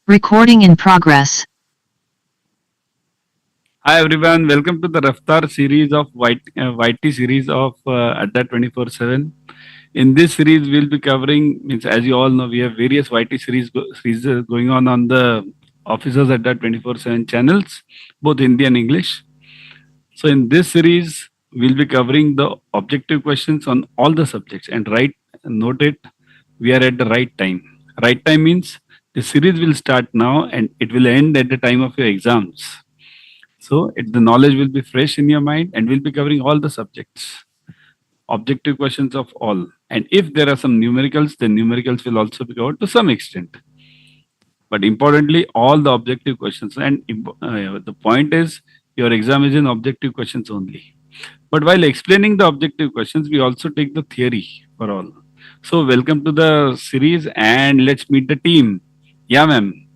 Recording in progress. Hi everyone, welcome to the Raftaar series of YT series of Adda 24/7. In this series, we'll be covering, means as you all know, we have various YT series going on the Officers Adda 24/7 channels, both Hindi and English. So in this series, we'll be covering the objective questions on all the subjects. And note it, we are at the right time. Right time means the series will start now and it will end at the time of your exams. So the knowledge will be fresh in your mind and we'll be covering all the subjects, objective questions of all. And if there are some numericals, then numericals will also be covered to some extent. But importantly, all the objective questions. And the point is, your exam is in objective questions only. But while explaining the objective questions, we also take the theory for all. So welcome to the series and let's meet the team. Yeah, ma'am.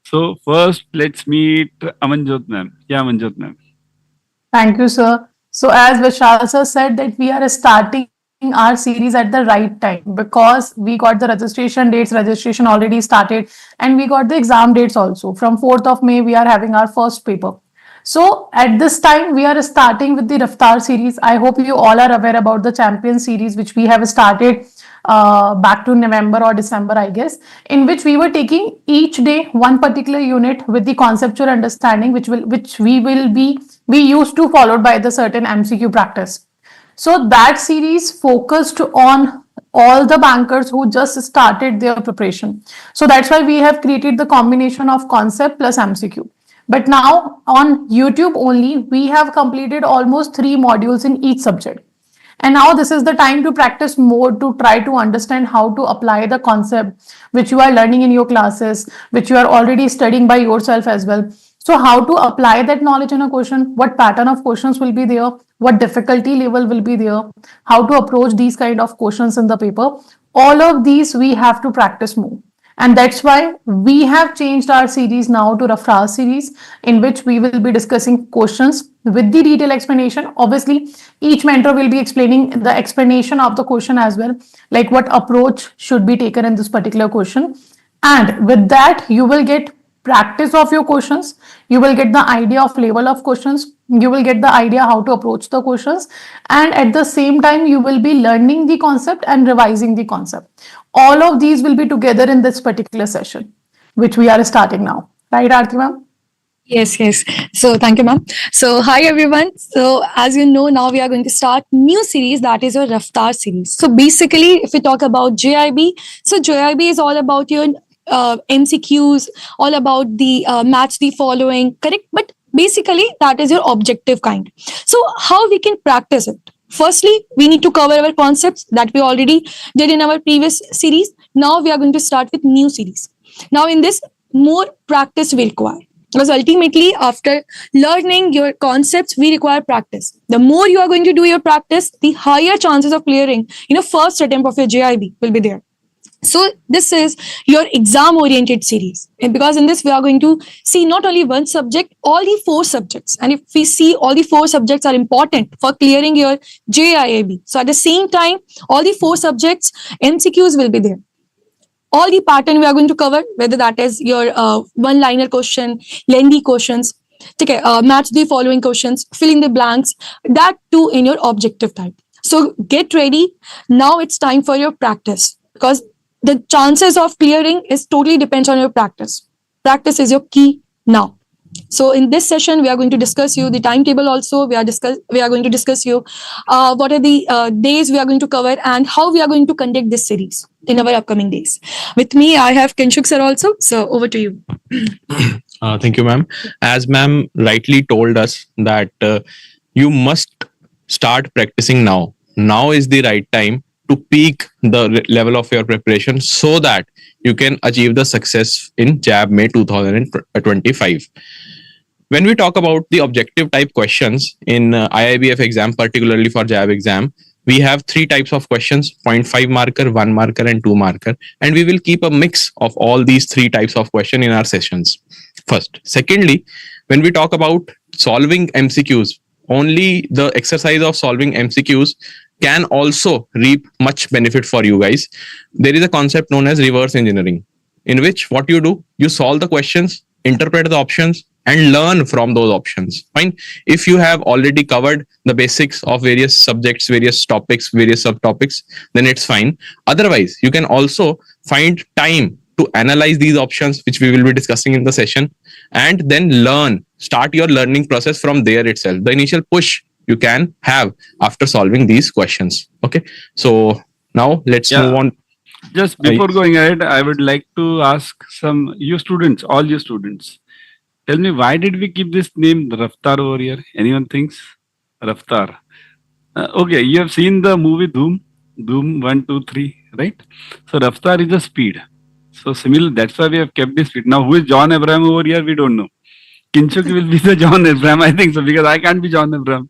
So first, let's meet Amanjot ma'am. Yeah, Amanjot ma'am. Thank you, sir. So as Vishal sir said that we are starting our series at the right time because we got the registration already started, and we got the exam dates also. From 4th of May, we are having our first paper. So at this time, we are starting with the Raftaar series. I hope you all are aware about the Champion series, which we have started back to November or December, I guess, in which we were taking each day one particular unit with the conceptual understanding, which we used to followed by the certain MCQ practice. So that series focused on all the bankers who just started their preparation. So that's why we have created the combination of concept plus MCQ. But now on YouTube only, we have completed almost 3 modules in each subject. And now this is the time to practice more, to try to understand how to apply the concept which you are learning in your classes, which you are already studying by yourself as well. So how to apply that knowledge in a question, what pattern of questions will be there, what difficulty level will be there, how to approach these kind of questions in the paper. All of these we have to practice more. And that's why we have changed our series now to Raftaar series, in which we will be discussing questions with the detailed explanation. Obviously, each mentor will be explaining the explanation of the question as well, like what approach should be taken in this particular question. And with that, you will get practice of your questions, you will get the idea of level of questions, you will get the idea how to approach the questions, and at the same time you will be learning the concept and revising the concept. All of these will be together in this particular session, which we are starting now. Right, Aarti ma'am? Yes. So thank you, ma'am. So hi everyone. So as you know, now we are going to start new series, that is your Raftaar series. So basically, if we talk about JAIIB, so JAIIB is all about your MCQs, all about the match the following, correct? But basically that is your objective kind. So how we can practice it? Firstly, we need to cover our concepts that we already did in our previous series. Now we are going to start with new series. Now in this, more practice we require, because ultimately after learning your concepts, we require practice. The more you are going to do your practice, the higher chances of clearing, first attempt of your JAIIB will be there. So this is your exam oriented series, and because in this we are going to see not only one subject, all the 4 subjects. And if we see all the 4 subjects are important for clearing your JAIIB, so at the same time all the 4 subjects MCQs will be there. All the pattern we are going to cover, whether that is your one-liner question, lengthy questions, okay, match the following questions, fill in the blanks, that too in your objective type. So get ready. Now it's time for your practice, because the chances of clearing is totally depends on your practice. Practice is your key now. So in this session, we are going to discuss you the timetable also. We are going to discuss you what are the days we are going to cover and how we are going to conduct this series in our upcoming days. With me, I have Kinshuk sir also. So over to you. Thank you, ma'am. As ma'am rightly told us that you must start practicing now. Now is the right time to peak the level of your preparation so that you can achieve the success in JAIIB May 2025. When we talk about the objective type questions in IIBF exam, particularly for JAIIB exam, we have 3 types of questions: 0.5 marker, 1 marker and 2 marker. And we will keep a mix of all these 3 types of question in our sessions. First. Secondly, when we talk about solving MCQs, only the exercise of solving MCQs can also reap much benefit for you guys. There is a concept known as reverse engineering. in which what you do, you solve the questions, interpret the options, and learn from those options. Fine. If you have already covered the basics of various subjects, various topics, various subtopics, then it's fine. Otherwise, you can also find time to analyze these options, which we will be discussing in the session, and then learn. Start your learning process from there itself. The initial push you can have after solving these questions. Okay. So now let's move on. Just before going ahead, I would like to ask some you students, all you students. Tell me, why did we keep this name Raftaar over here? Anyone thinks? Raftaar. Okay, you have seen the movie Dhoom? Dhoom 1, 2, 3, right? So Raftaar is a speed. So similar, that's why we have kept this speed. Now, who is John Abraham over here? We don't know. Kinshuk will be the John Abraham, I think so, because I can't be John Abraham.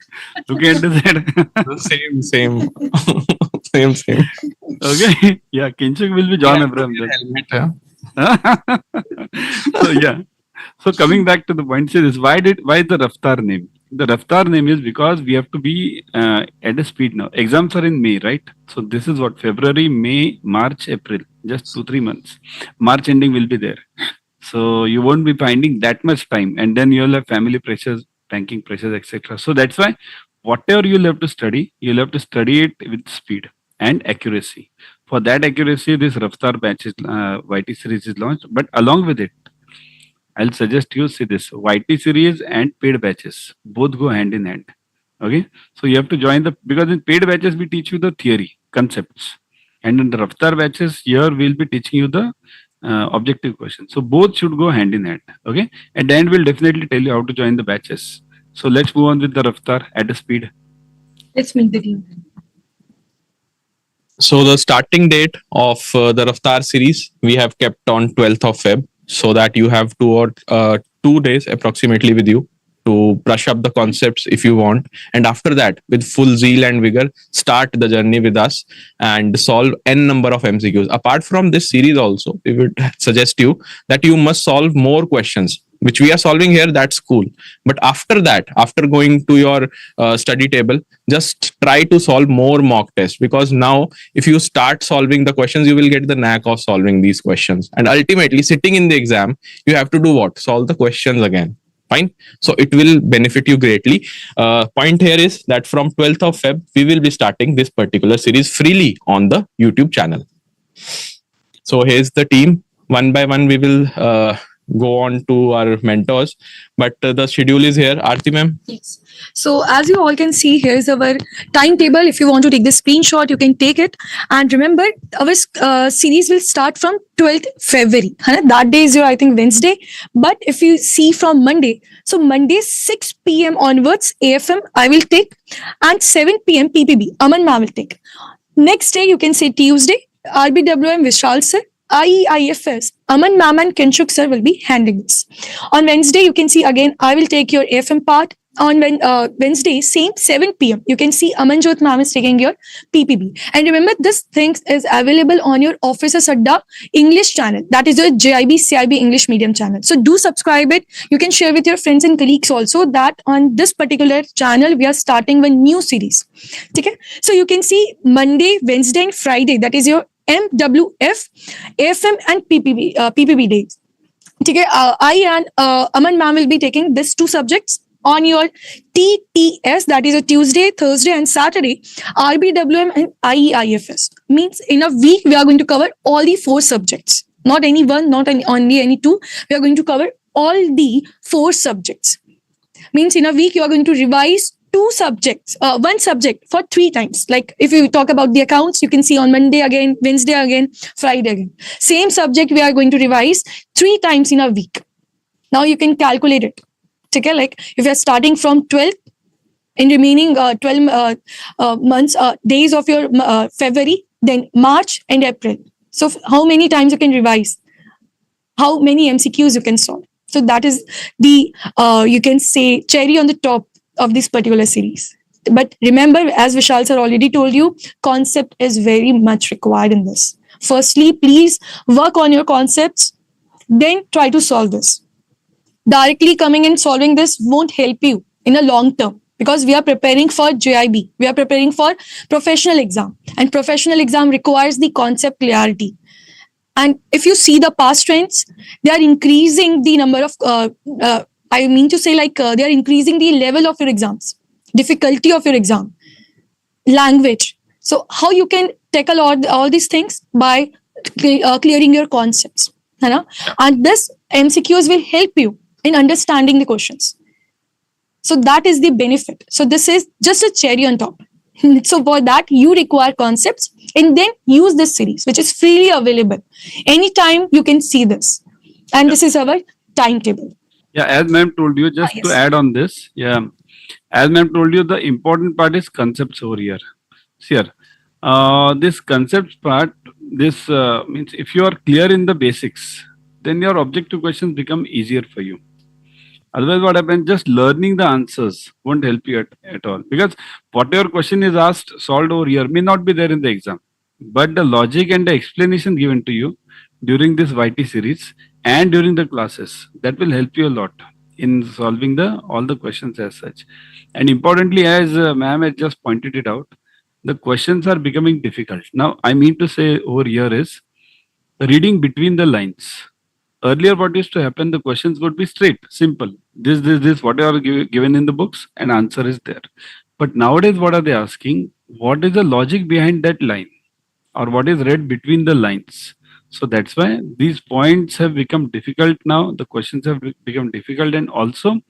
Who can decide? Same. Okay. Yeah, Kinshuk will be John Abraham. So yeah. So coming back to the point, say this: why the Raftaar name? The Raftaar name is because we have to be at a speed now. Exams are in May, right? So this is what February, May, March, April, just 2-3 months. March ending will be there. So you won't be finding that much time, and then you'll have family pressures, banking pressures, etc. So that's why whatever you'll have to study it with speed and accuracy. For that accuracy, this Raftaar Batch is, YT series is launched. But along with it, I'll suggest you see this YT series and paid batches. Both go hand in hand. Okay. So you have to join because in paid batches, we teach you the theory, concepts. And in the Raftaar batches, here we'll be teaching you the objective questions. So both should go hand in hand. Okay. At the end, we'll definitely tell you how to join the batches. So let's move on with the Raftaar at a speed. Let's meet the team. So the starting date of the Raftaar series, we have kept on 12th of Feb, so that you have 2 days approximately with you to brush up the concepts if you want. And after that, with full zeal and vigor, start the journey with us and solve n number of MCQs. Apart from this series also, we would suggest you that you must solve more questions, which we are solving here. That's cool. But after that, after going to your study table, just try to solve more mock tests, because now if you start solving the questions, you will get the knack of solving these questions. And ultimately, sitting in the exam, you have to do what? Solve the questions again. Fine. So it will benefit you greatly. Point here is that from 12th of Feb, we will be starting this particular series freely on the YouTube channel. So here's the team. One by one, we will go on to our mentors, but the schedule is here. Aarti ma'am. Yes. So as you all can see, here's our timetable. If you want to take the screenshot, you can take it. And remember, our series will start from 12th February. That day is your, I think, Wednesday. But if you see from Monday, so Monday 6 p.m. onwards, AFM I will take, and 7 p.m. PPB, Aman ma'am will take. Next day, you can say Tuesday, RBWM Vishal sir, IE&IFS, Aman ma'am and Kinshuk sir will be handling this. On Wednesday, you can see again, I will take your AFM part. On Wednesday, same 7 p.m. You can see Amanjot ma'am is taking your PPB. And remember, this thing is available on your Officer Sadda English channel. That is your JAIIB CAIIB English medium channel. So do subscribe it. You can share with your friends and colleagues also that on this particular channel, we are starting one new series. Okay? So you can see Monday, Wednesday and Friday. That is your MWF, AFM and PPB days. Okay? I and Aman ma'am will be taking these 2 subjects. On your TTS, that is a Tuesday, Thursday and Saturday, RBWM and IE&IFS. Means in a week, we are going to cover all the 4 subjects. Not any one, not only any 2. We are going to cover all the 4 subjects. Means in a week, you are going to revise 2 subjects, 1 subject for 3 times. Like if you talk about the accounts, you can see on Monday again, Wednesday again, Friday again. Same subject we are going to revise 3 times in a week. Now you can calculate it. Okay, like if you're starting from 12th in remaining 12 months, days of your February, then March and April. So how many times you can revise? How many MCQs you can solve? So that is the, you can say, cherry on the top of this particular series. But remember, as Vishal sir already told you, concept is very much required in this. Firstly, please work on your concepts, then try to solve this. Directly coming and solving this won't help you in a long term, because we are preparing for JAIIB. We are preparing for professional exam, and professional exam requires the concept clarity. And if you see the past trends, they are increasing the number of, I mean to say they are increasing the level of your exams, difficulty of your exam, language. So how you can tackle all these things by clearing your concepts. है ना? And this MCQs will help you in understanding the questions. So that is the benefit. So this is just a cherry on top. So for that, you require concepts and then use this series, which is freely available. Anytime you can see this. And this is our timetable. Yeah, as ma'am told you, just to Yes. add on this, yeah, as ma'am told you, the important part is concepts over here. Here, this concepts part, this means if you are clear in the basics, then your objective questions become easier for you. Otherwise, what happens? Just learning the answers won't help you at all, because whatever question is asked, solved over here may not be there in the exam, but the logic and the explanation given to you during this YT series and during the classes, that will help you a lot in solving all the questions as such. And importantly, as ma'am has just pointed it out, the questions are becoming difficult. Now, I mean to say over here is reading between the lines. Earlier, what used to happen, the questions would be straight, simple. This, whatever given in the books, and answer is there. But nowadays, what are they asking? What is the logic behind that line? Or what is read between the lines? So that's why these points have become difficult now. The questions have become difficult, and also,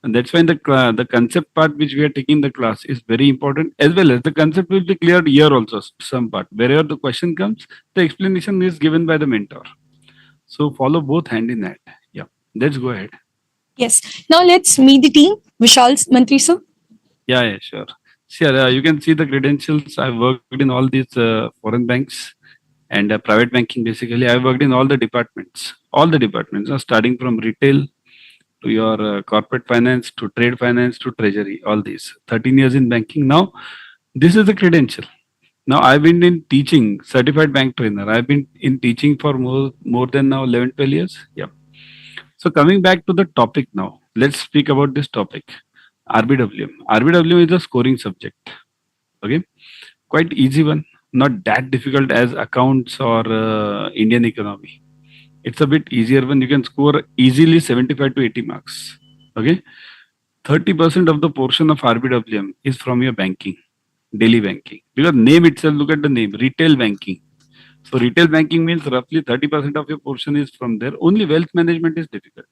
and that's why the concept part which we are taking in the class is very important, as well as the concept will be cleared here also, some part. Wherever the question comes, the explanation is given by the mentor. So follow both hand in hand. Yeah, let's go ahead. Yes. Now let's meet the team. Vishal Mantri sir. Yeah, sure. Sure, you can see the credentials. I've worked in all these foreign banks and private banking. Basically, I've worked in all the departments, starting from retail to your corporate finance, to trade finance, to treasury, all these. 13 years in banking. Now, this is the credential. Now, I've been in teaching, certified bank trainer. I've been in teaching for more than now 11, 12 years. Yeah. So coming back to the topic now, let's speak about this topic. RBWM. RBWM is a scoring subject. Okay. Quite easy one. Not that difficult as accounts or Indian economy. It's a bit easier one. You can score easily 75 to 80 marks. Okay. 30% of the portion of RBWM is from your banking. Daily banking, because name itself, look at the name, retail banking. So retail banking means roughly 30% of your portion is from there. Only wealth management is difficult,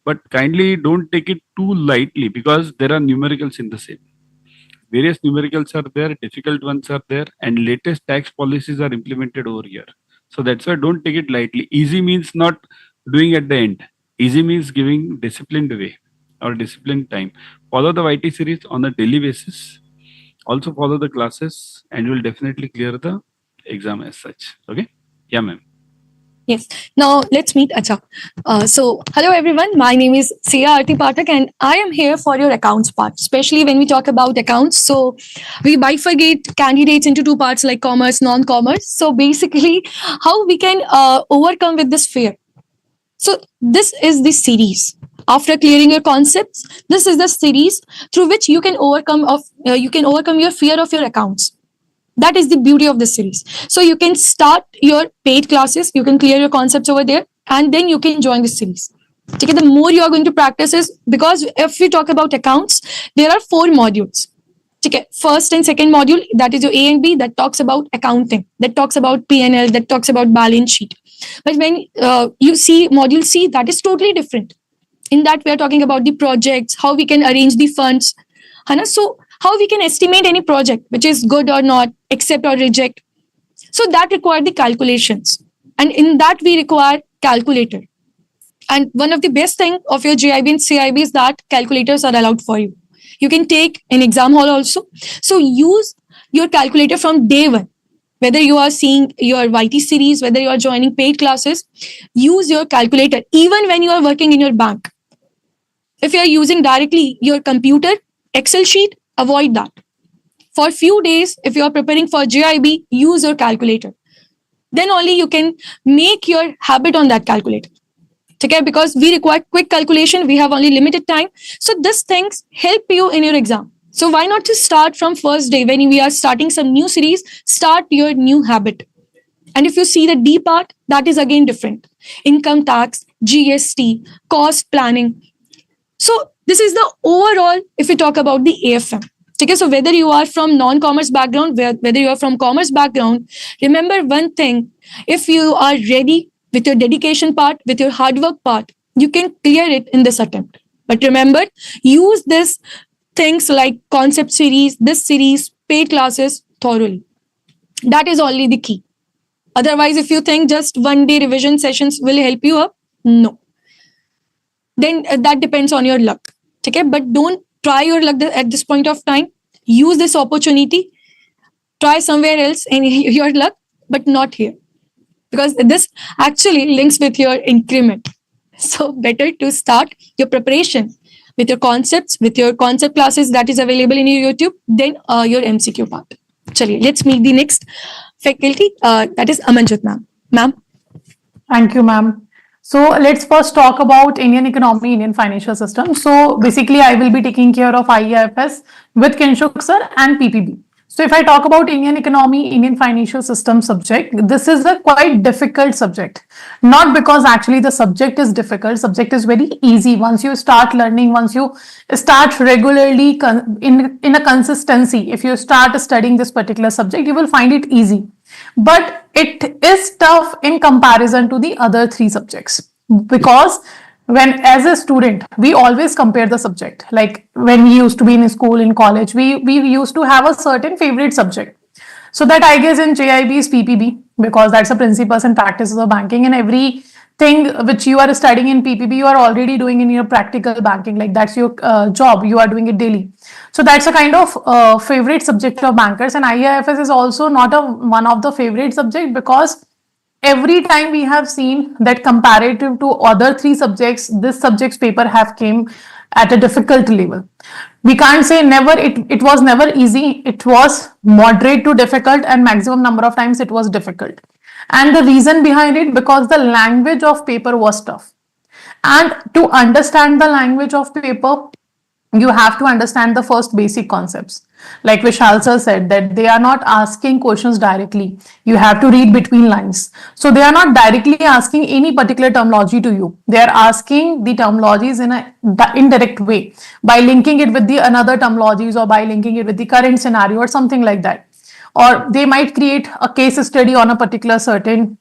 but kindly don't take it too lightly, because there are numericals in the same. Various numericals are there, difficult ones are there, and latest tax policies are implemented over here. So that's why don't take it lightly. Easy means not doing at the end. Easy means giving disciplined way or disciplined time. Follow the YT series on a daily basis. Also follow the classes, and you will definitely clear the exam as such. Okay? Yeah, ma'am. Yes. Now let's meet Acha. So hello everyone. My name is Sia Arti Pathak and I am here for your accounts part, especially when we talk about accounts. So we bifurcate candidates into two parts like commerce, non-commerce. So basically how we can overcome with this fear. So this is the series. After clearing your concepts, this is the series through which you can overcome your fear of your accounts. That is the beauty of this series. So you can start your paid classes, you can clear your concepts over there, and then you can join this series. Okay, the more you are going to practice is, because if we talk about accounts, there are 4 modules. Okay, first and second module, that is your A and B, that talks about accounting, that talks about P&L, that talks about balance sheet. But when you see module C, that is totally different. In that, we are talking about the projects, how we can arrange the funds. So how we can estimate any project, which is good or not, accept or reject. So that require the calculations. And in that, we require calculator. And one of the best thing of your JAIIB and CIB is that calculators are allowed for you. You can take an exam hall also. So use your calculator from day one. Whether you are seeing your YT series, whether you are joining paid classes, use your calculator, even when you are working in your bank. If you are using directly your computer, Excel sheet, avoid that. For a few days, if you are preparing for JAIIB, use your calculator. Then only you can make your habit on that calculator. Okay, because we require quick calculation, we have only limited time. So these things help you in your exam. So why not just start from first day when we are starting some new series, start your new habit. And if you see the D part, that is again different. Income tax, GST, cost planning. So this is the overall, if we talk about the AFM. Okay, so whether you are from non-commerce background, whether you are from commerce background, remember one thing, if you are ready with your dedication part, with your hard work part, you can clear it in this attempt. But remember, use this things like concept series, this series, paid classes thoroughly. That is only the key. Otherwise, if you think just one day revision sessions will help you up, no. Then that depends on your luck. Okay, but don't try your luck at this point of time. Use this opportunity. Try somewhere else in your luck, but not here. Because this actually links with your increment. So better to start your preparation with your concepts, with your concept classes that is available in your YouTube, then your MCQ part. Chaliye, let's meet the next faculty. That is Amanjit ma'am. Ma'am. Thank you, ma'am. So let's first talk about Indian economy, Indian financial system. So basically, I will be taking care of IE&IFS with Kinshuk sir and PPB. So if I talk about Indian economy, Indian financial system subject, this is a quite difficult subject. Not because actually the subject is difficult. Subject is very easy. Once you start learning, once you start regularly in a consistency, if you start studying this particular subject, you will find it easy. But it is tough in comparison to the other three subjects, because when as a student we always compare the subject. Like when we used to be in school, in college, we used to have a certain favorite subject. So that I guess in JAIIB is PPB, because that's the principles and practices of banking, and everything which you are studying in PPB you are already doing in your practical banking. Like that's your job, you are doing it daily. So that's a kind of favorite subject of bankers. And IE&IFS is also not one of the favorite subject, because every time we have seen that comparative to other three subjects, this subject's paper have came at a difficult level. We can't say never, it was never easy. It was moderate to difficult, and maximum number of times it was difficult. And the reason behind it, because the language of paper was tough. And to understand the language of paper, you have to understand the first basic concepts. Like Vishal sir said, that they are not asking questions directly. You have to read between lines. So they are not directly asking any particular terminology to you. They are asking the terminologies in an indirect way, by linking it with the another terminologies, or by linking it with the current scenario or something like that. Or they might create a case study on a particular certain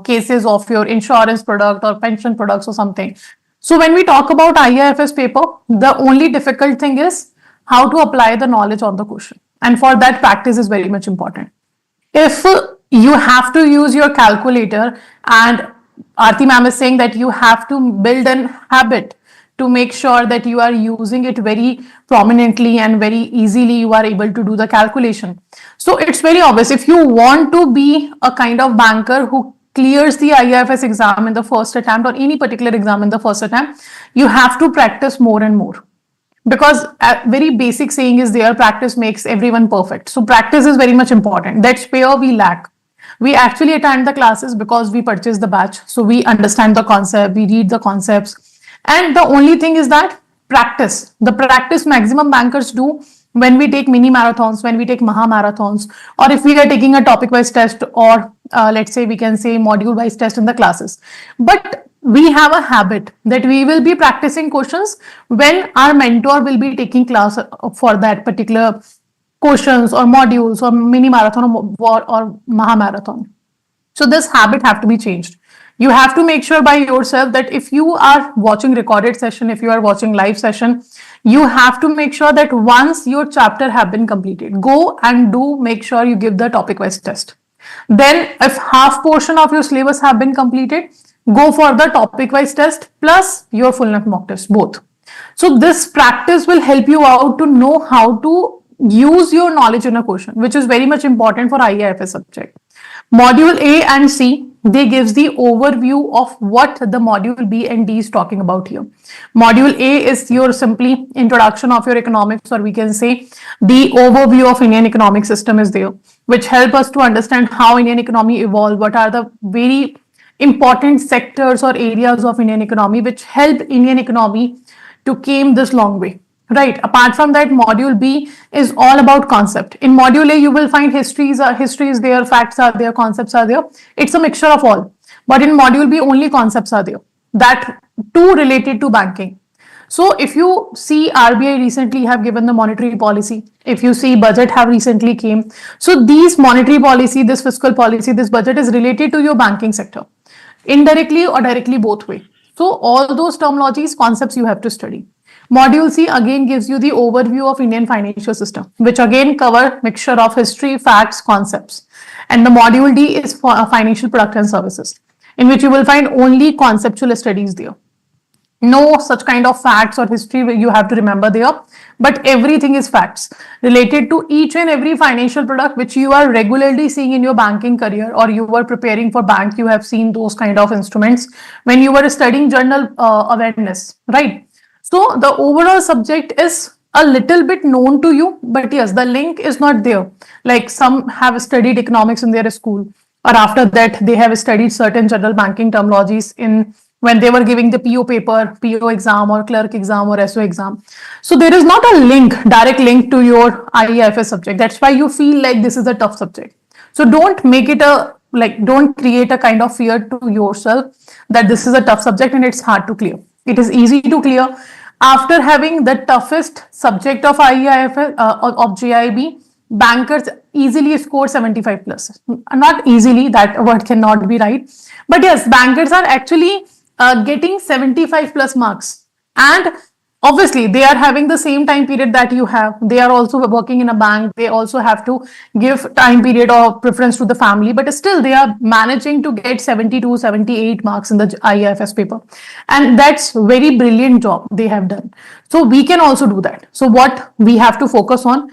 cases of your insurance product or pension products or something. So when we talk about IE&IFS paper, the only difficult thing is how to apply the knowledge on the question. And for that, practice is very much important. If you have to use your calculator, and Aarti ma'am is saying that you have to build an habit to make sure that you are using it very prominently and very easily, you are able to do the calculation. So it's very obvious, if you want to be a kind of banker who clears the IE&IFS exam in the first attempt, or any particular exam in the first attempt, you have to practice more and more. Because a very basic saying is there, practice makes everyone perfect. So practice is very much important. That's where we lack. We actually attend the classes because we purchase the batch. So we understand the concept, we read the concepts. And the only thing is that practice. The practice maximum bankers do when we take mini marathons, when we take maha marathons, or if we are taking a topic wise test, or let's say we can say module wise test in the classes. But we have a habit that we will be practicing questions when our mentor will be taking class for that particular questions or modules or mini marathon or maha marathon. So this habit have to be changed. You have to make sure by yourself that if you are watching recorded session, if you are watching live session, you have to make sure that once your chapter have been completed, go and make sure you give the topic wise test. Then if half portion of your syllabus have been completed, go for the topic wise test plus your full length mock test, both. So this practice will help you out to know how to use your knowledge in a question, which is very much important for IE&IFS subject. Module A and C, they gives the overview of what the module B and D is talking about here. Module A is your simply introduction of your economics, or we can say the overview of Indian economic system is there, which help us to understand how Indian economy evolved, what are the very important sectors or areas of Indian economy which help Indian economy to came this long way. Right. Apart from that, module B is all about concept. In module A, you will find history is there, facts are there, concepts are there. It's a mixture of all. But in module B, only concepts are there. That too related to banking. So if you see RBI recently have given the monetary policy, if you see budget have recently came. So these monetary policy, this fiscal policy, this budget is related to your banking sector, indirectly or directly both way. So all those terminologies, concepts you have to study. Module C again gives you the overview of Indian financial system, which again cover mixture of history, facts, concepts. And the module D is for financial product and services, in which you will find only conceptual studies there. No such kind of facts or history you have to remember there, but everything is facts related to each and every financial product which you are regularly seeing in your banking career, or you were preparing for bank. You have seen those kind of instruments when you were studying general awareness, right? So the overall subject is a little bit known to you, but yes, the link is not there. Like some have studied economics in their school, or after that they have studied certain general banking terminologies in when they were giving the PO paper, PO exam or clerk exam or SO exam. So there is not a link, direct link to your IE&IFS subject. That's why you feel like this is a tough subject. So don't make it don't create a kind of fear to yourself that this is a tough subject and it's hard to clear. It is easy to clear. After having the toughest subject of IE&IFS, of JIB, bankers easily score 75 plus. Not easily, that word cannot be right. But yes, bankers are actually getting 75 plus marks, and obviously they are having the same time period that you have. They are also working in a bank. They also have to give time period or preference to the family, but still they are managing to get 72, 78 marks in the IE&IFS paper, and that's very brilliant job they have done. So we can also do that. So what we have to focus on,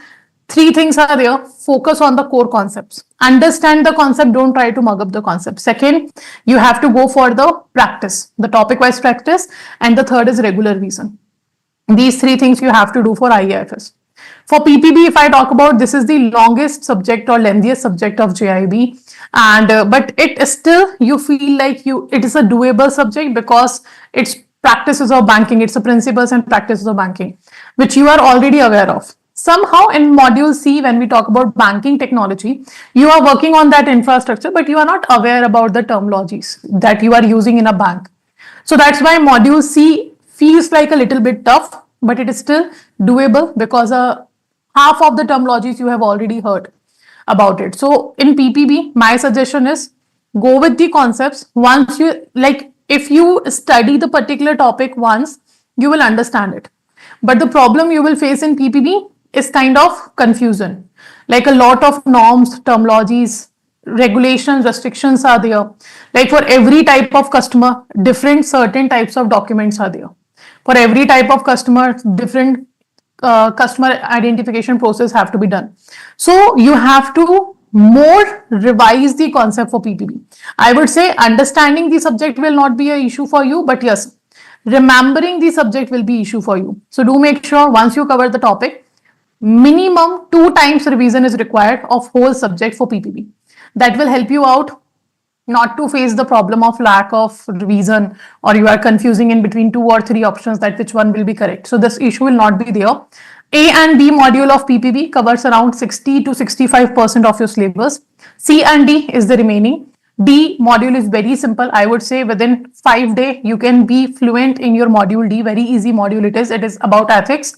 three things are there. Focus on the core concepts. Understand the concept. Don't try to mug up the concept. Second, you have to go for the practice, the topic-wise practice. And the third is regular revision. These three things you have to do for IE&IFS. For PPB, if I talk about, this is the longest subject or lengthiest subject of JIB. And but it is still, you feel like it is a doable subject because it's practices of banking. It's the principles and practices of banking, which you are already aware of. Somehow in module C, when we talk about banking technology, you are working on that infrastructure, but you are not aware about the terminologies that you are using in a bank. So that's why module C feels like a little bit tough, but it is still doable because half of the terminologies you have already heard about it. So in PPB, my suggestion is go with the concepts. Once you if you study the particular topic once, you will understand it. But the problem you will face in PPB is kind of confusion. Like a lot of norms, terminologies, regulations, restrictions are there. Like for every type of customer, different certain types of documents are there. For every type of customer, different customer identification process have to be done. So you have to more revise the concept for PPB. I would say understanding the subject will not be an issue for you, but yes, remembering the subject will be issue for you. So do make sure once you cover the topic, minimum 2 times revision is required of whole subject for PPB. That will help you out not to face the problem of lack of revision, or you are confusing in between 2 or 3 options that which one will be correct. So this issue will not be there. A and B module of PPB covers around 60 to 65% of your syllabus. C and D is the remaining. D module is very simple. I would say within 5 days, you can be fluent in your module D. Very easy module it is. It is about ethics.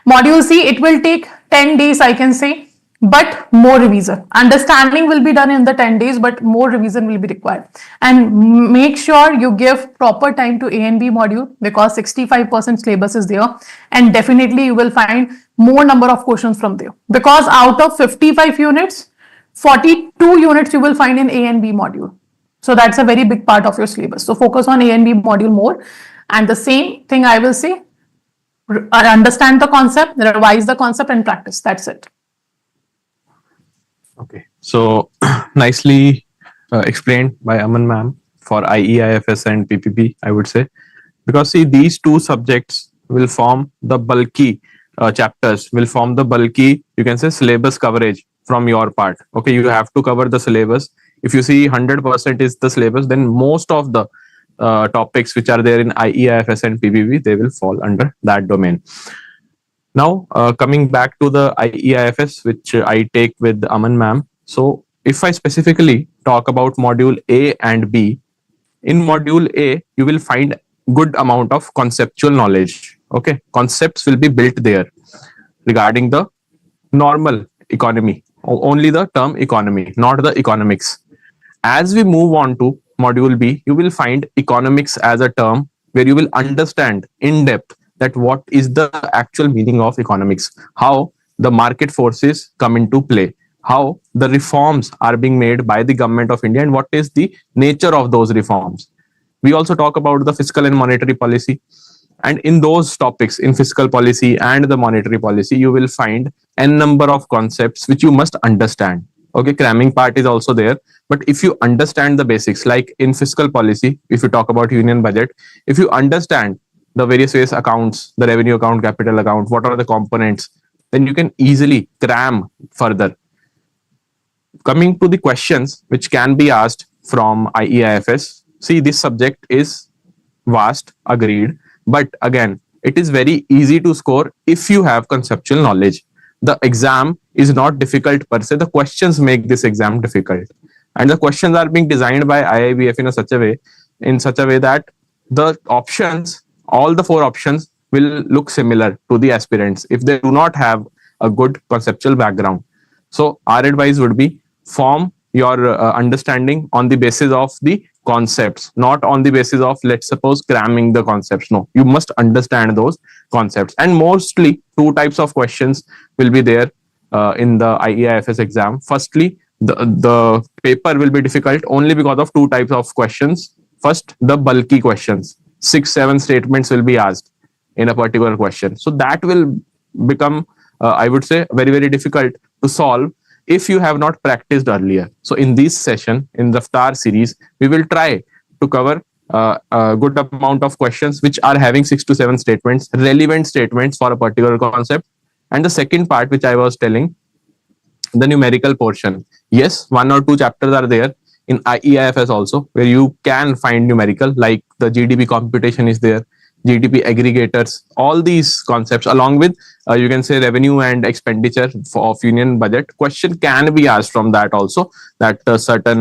Module C, it will take 10 days, I can say, but more revision. Understanding will be done in the 10 days, but more revision will be required. And make sure you give proper time to A and B module because 65% syllabus is there. And definitely you will find more number of questions from there. Because out of 55 units, 42 units you will find in A and B module. So that's a very big part of your syllabus. So focus on A and B module more. And the same thing I will say, understand the concept, revise the concept and practice. That's it. Okay. So nicely explained by Aman ma'am for IE&IFS and PPB, I would say. Because see, these two subjects will form the bulky chapters, will form the bulky, you can say, syllabus coverage from your part. Okay, you have to cover the syllabus. If you see 100% is the syllabus, then most of the topics which are there in IE&IFS and PPB, they will fall under that domain. Now, coming back to the IE&IFS, which I take with Aman ma'am. So, if I specifically talk about module A and B, in module A, you will find good amount of conceptual knowledge. Okay, concepts will be built there regarding the normal economy, only the term economy, not the economics. As we move on to module B, you will find economics as a term where you will understand in depth that what is the actual meaning of economics, how the market forces come into play, how the reforms are being made by the government of India, and what is the nature of those reforms. We also talk about the fiscal and monetary policy. And in those topics, in fiscal policy and the monetary policy, you will find n number of concepts which you must understand. Okay, cramming part is also there. But if you understand the basics, like in fiscal policy, if you talk about union budget, if you understand the various accounts, the revenue account, capital account, what are the components, then you can easily cram further. Coming to the questions which can be asked from IE&IFS, see, this subject is vast, agreed, but again, it is very easy to score if you have conceptual knowledge. The exam is not difficult per se, the questions make this exam difficult. And the questions are being designed by IIBF in such a way that the options, all the 4 options will look similar to the aspirants if they do not have a good conceptual background. So our advice would be form your understanding on the basis of the concepts, not on the basis of, let's suppose, cramming the concepts. No, you must understand those concepts. And mostly 2 types of questions will be there in the IE&IFS exam. Firstly, the paper will be difficult only because of 2 types of questions. First, the bulky questions. 6-7 statements will be asked in a particular question. So that will become, I would say, very, very difficult to solve if you have not practiced earlier. So in this session, in Raftaar series, we will try to cover a good amount of questions which are having 6 to 7 statements, relevant statements for a particular concept. And the second part, which I was telling, the numerical portion. Yes, 1 or 2 chapters are there in IE&IFS also, where you can find numerical, like the GDP computation is there, GDP aggregators, all these concepts, along with you can say revenue and expenditure of union budget. Question can be asked from that also, that certain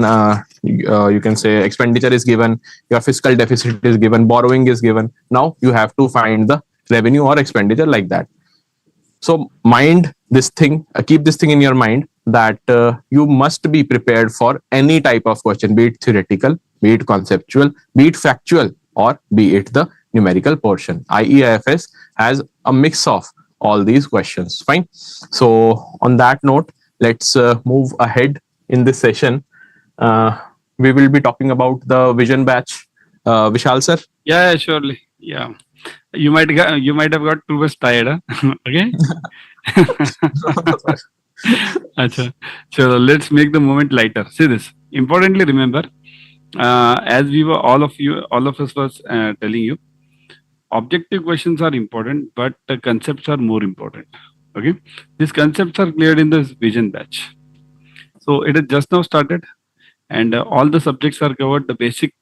you can say expenditure is given, your fiscal deficit is given, borrowing is given. Now you have to find the revenue or expenditure like that. So mind this thing, keep this thing in your mind, that you must be prepared for any type of question, be it theoretical, be it conceptual, be it factual, or be it the numerical portion. IE&IFS has a mix of all these questions. Fine. So on that note, let's move ahead in this session. We will be talking about the vision batch. Vishal sir. Yeah, surely. Yeah. You might have got too much tired, huh? Okay. Achha. So let's make the moment lighter. See this. Importantly, remember, as we were all of us was telling you, objective questions are important, but the concepts are more important. Okay. These concepts are cleared in this vision batch. So it has just now started, and all the subjects are covered. The basic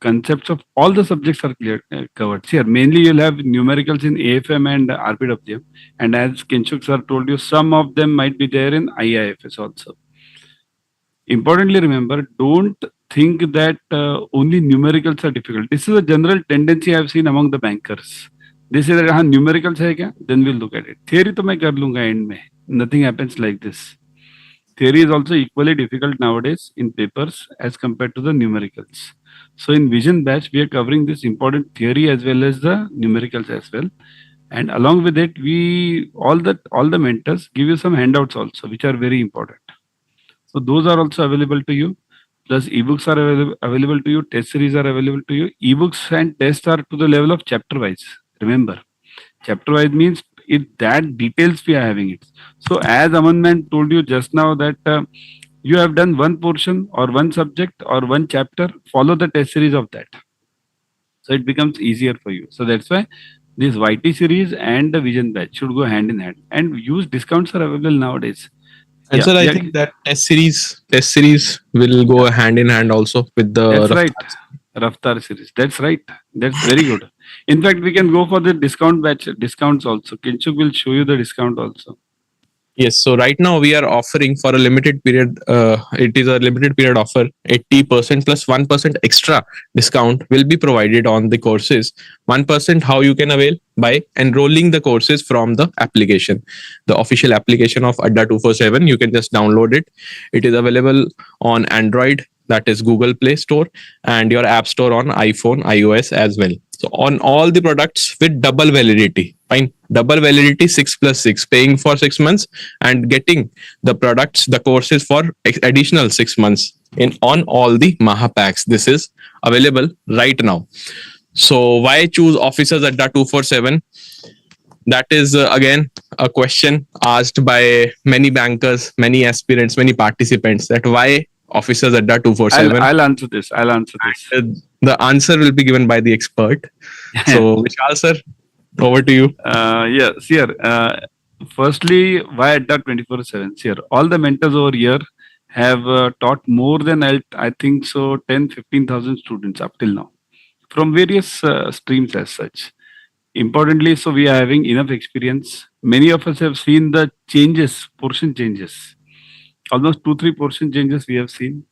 concepts of all the subjects are covered. Here, mainly you'll have numericals in AFM and RBWM. And as Kinshuk sir told you, some of them might be there in IE&IFS also. Importantly, remember, don't think that only numericals are difficult. This is a general tendency I've seen among the bankers. They say that numericals hai kya? Then we'll look at it. Theory to main kar lunga end mein. Nothing happens like this. Theory is also equally difficult nowadays in papers as compared to the numericals. So in vision batch, we are covering this important theory as well as the numericals as well. And along with it, all the mentors give you some handouts also, which are very important. So those are also available to you. Plus ebooks are available to you. Test series are available to you. Ebooks and tests are to the level of chapter wise. Remember, chapter wise means that details we are having it. So as Aman man told you just now that you have done one portion or one subject or one chapter, follow the test series of that. So it becomes easier for you. So that's why this YT series and the vision batch should go hand in hand, and use discounts are available nowadays. And sir, I think that test series will go hand in hand also with the Raftaar series. That's right. That's very good. In fact, we can go for the discount batch discounts also. Kinshuk will show you the discount also. Yes, so right now we are offering for a limited period, it is a limited period offer, 80% plus 1% extra discount will be provided on the courses. 1% how you can avail? By enrolling the courses from the application. The official application of Adda 247, you can just download it. It is available on Android, that is Google Play Store, and your App Store on iPhone, iOS as well. So on all the products with double validity, fine, double validity 6+6, paying for 6 months and getting the products, the courses for additional 6 months in on all the Maha packs. This is available right now. So why choose Officers Adda 247? That is again a question asked by many bankers, many aspirants, many participants, that why Officers Adda 247. I'll answer this. The answer will be given by the expert. So Vishal sir, over to you. Yes, here. Firstly, why Adda 24/7? Here, all the mentors over here have taught more than I think so 10-15,000 students up till now from various streams as such. Importantly, so we are having enough experience. Many of us have seen the changes, portion changes. Almost 2-3 portion changes we have seen.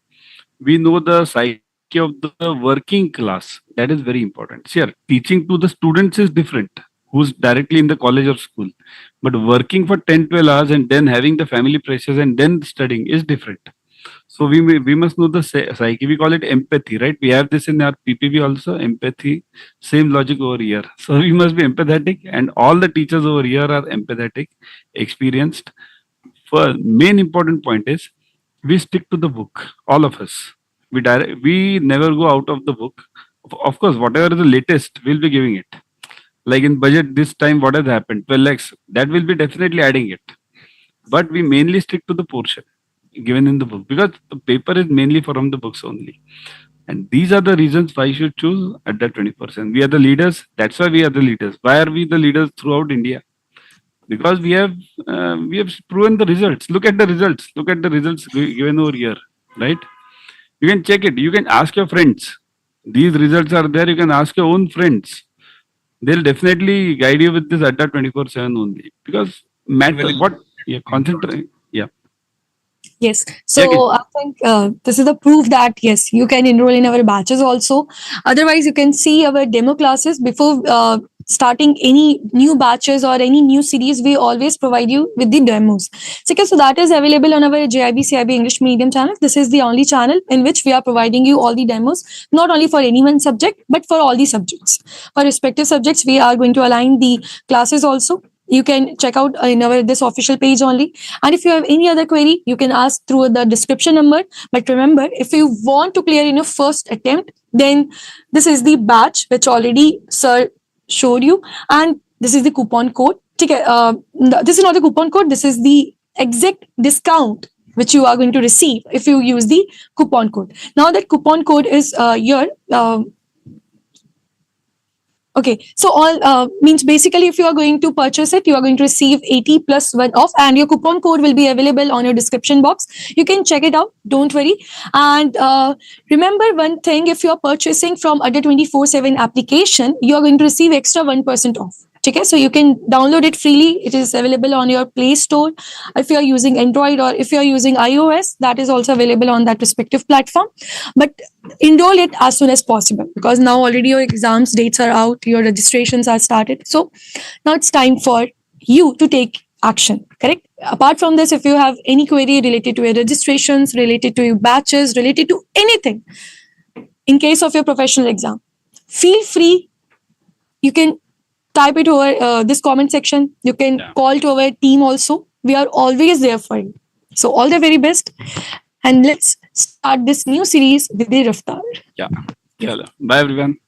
We know the psyche of the working class. That is very important. Sure, teaching to the students is different, who's directly in the college or school. But working for 10-12 hours and then having the family pressures and then studying is different. So we must know the psyche. We call it empathy, right? We have this in our PPB also, empathy. Same logic over here. So we must be empathetic, and all the teachers over here are empathetic, experienced. For main important point is we stick to the book, all of us. We never go out of the book. Of course, whatever is the latest, we'll be giving it. Like in budget this time, what has happened? 12 lakhs, that will be definitely adding it. But we mainly stick to the portion given in the book, because the paper is mainly from the books only. And these are the reasons why you should choose at that 20%. We are the leaders. That's why we are the leaders. Why are we the leaders throughout India? Because we have proven the results. Look at the results. Look at the results given over here, right? You can check it. You can ask your friends. These results are there. You can ask your own friends. They'll definitely guide you with this Adda 24/7 only. Because matter what you concentrate. Yeah. Yes. So I think this is the proof that yes, you can enroll in our batches also. Otherwise, you can see our demo classes before starting any new batches or any new series. We always provide you with the demos. Okay, so that is available on our JAIIB CAIIB English medium channel. This is the only channel in which we are providing you all the demos, not only for any one subject, but for all the subjects. For respective subjects, we are going to align the classes also. You can check out in our this official page only. And if you have any other query, you can ask through the description number. But remember, if you want to clear in your first attempt, then this is the batch which already sir showed you. And this is the coupon code. This is not the coupon code. This is the exact discount which you are going to receive if you use the coupon code. Now that coupon code is here. Okay, so all means basically if you are going to purchase it, you are going to receive 80 plus 1 off, and your coupon code will be available on your description box. You can check it out, don't worry. And remember one thing, if you are purchasing from Adda 24/7 application, you are going to receive extra 1% off. Okay, so you can download it freely. It is available on your Play Store. If you are using Android or if you are using iOS, that is also available on that respective platform. But enroll it as soon as possible, because now already your exams dates are out, your registrations are started. So now it's time for you to take action, correct? Apart from this, if you have any query related to your registrations, related to your batches, related to anything, in case of your professional exam, feel free. You can type it over this comment section. You can call to our team also. We are always there for you. So all the very best. And let's start this new series with the Raftaar. Yeah. Bye everyone.